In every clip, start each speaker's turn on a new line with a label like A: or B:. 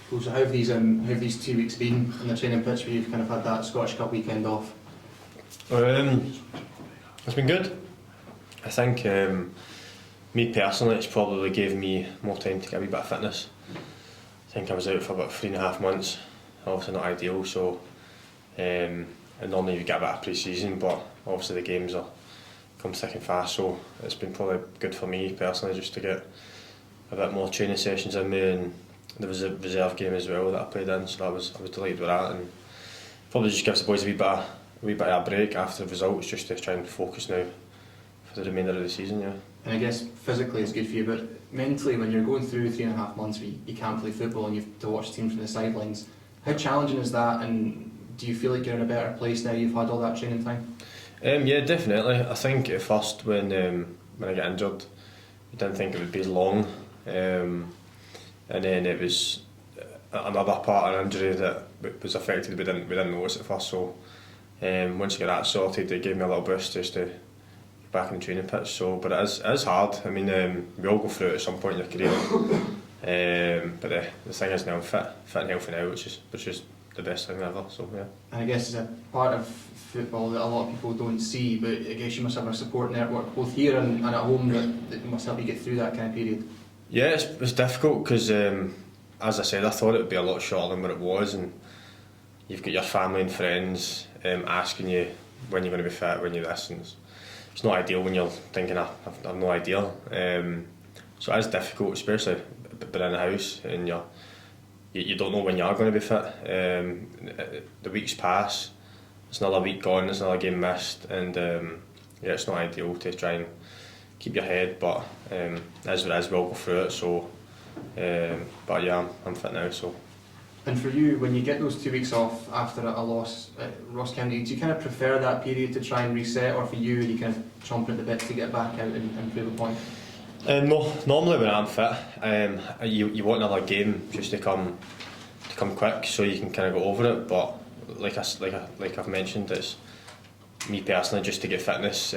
A: Cool. So how have these 2 weeks been on the training pitch where you've kind of had that Scottish Cup weekend off?
B: It's been good. I think me personally, it's probably gave me more time to get a wee bit of fitness. I think I was out for about 3.5 months. Obviously not ideal, so and normally you get a bit of pre-season, but obviously the games are come thick and fast, so it's been probably good for me personally just to get a bit more training sessions in me, and there was a reserve game as well that I played in, so I was delighted with that, and probably just gives the boys a wee bit of a break after the results, just to try and focus now for the remainder of the season. Yeah.
A: And I guess physically it's good for you, but mentally when you're going through 3.5 months where you can't play football and you have to watch teams from the sidelines, how challenging is that, and do you feel like you're in a better place now you've had all that training time?
B: Yeah, definitely. I think at first when I got injured, I didn't think it would be as long, and then it was another part of an injury that was affected. We didn't notice at first. So once I got that sorted, it gave me a little boost just to get back in the training pitch. So, but it is hard. I mean, we all go through it at some point in your career. But the thing is now I'm fit and healthy now, which is the best thing ever. So yeah.
A: And I guess it's a part of football that a lot of people don't see, but I guess you must have a support network both here and at home that must help you get through that kind of period.
B: Yeah, it's difficult because as I said, I thought it would be a lot shorter than what it was, and you've got your family and friends asking you when you're going to be fit, when you're this, and it's not ideal when you're thinking I've no idea. So it is difficult, especially being in the house and you don't know when you are going to be fit. The weeks pass, it's another week gone, there's another game missed, and yeah, it's not ideal to try and keep your head, but as it is, we'll go through it. So, but yeah, I'm fit now. So.
A: And for you, when you get those 2 weeks off after a loss at Ross Kennedy, do you kind of prefer that period to try and reset, or for you, are you kind of chomping at the bit to get back out and prove a point?
B: No, normally when I'm fit, you want another game just to come quick, so you can kind of go over it. But like I've mentioned, it's me personally just to get fitness.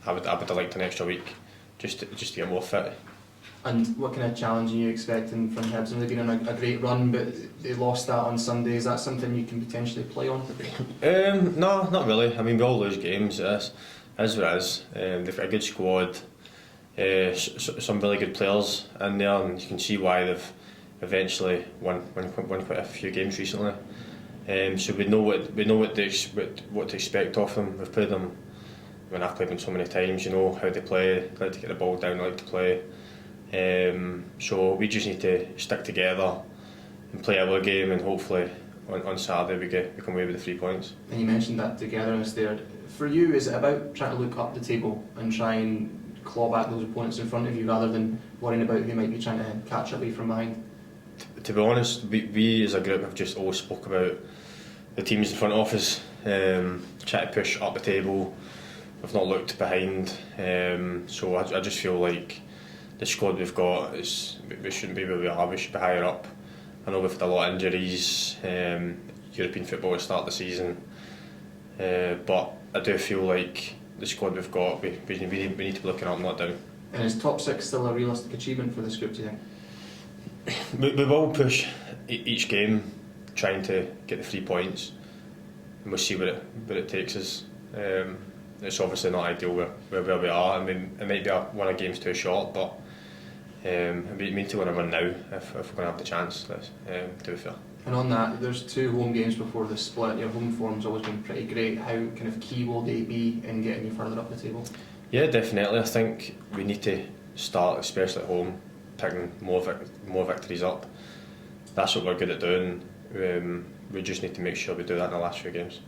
B: I would have liked an extra week just to get more fit.
A: And what kind of challenge are you expecting from Hibs? They've been on a great run, but they lost that on Sunday. Is that something you can potentially play on?
B: No, not really. I mean, we all lose games. It is what it is. They've got a good squad, some really good players in there, and you can see why they've eventually won quite a few games recently. So we know what to expect of them. We've played them. When I've played them so many times, you know how they play. They like to get the ball down, they like to play. So we just need to stick together and play our game, and hopefully on Saturday we come away with the 3 points.
A: And you mentioned that togetherness there. For you, is it about trying to look up the table and try and claw back those opponents in front of you rather than worrying about who might be trying to catch up with you from behind?
B: To be honest, we as a group have just always spoke about the teams in front of us, try to push up the table. We've not looked behind, so I just feel like the squad we've got we shouldn't be where we are. We should be higher up. I know we've had a lot of injuries, European football at the start of the season, but I do feel like the squad we've got, we need to be looking up, not down.
A: And is top 6 still a realistic achievement for this group, do you think?
B: We will push each game, trying to get the 3 points, and we'll see where it takes us. It's obviously not ideal where we are. I mean, it might be one of games too short, but we need to win now if we're going to have the chance, to be fair.
A: And on that, there's 2 home games before the split. Your home form's always been pretty great. How kind of key will they be in getting you further up the table? Yeah,
B: definitely. I think we need to start, especially at home, picking more victories up. That's what we're good at doing. We just need to make sure we do that in the last few games.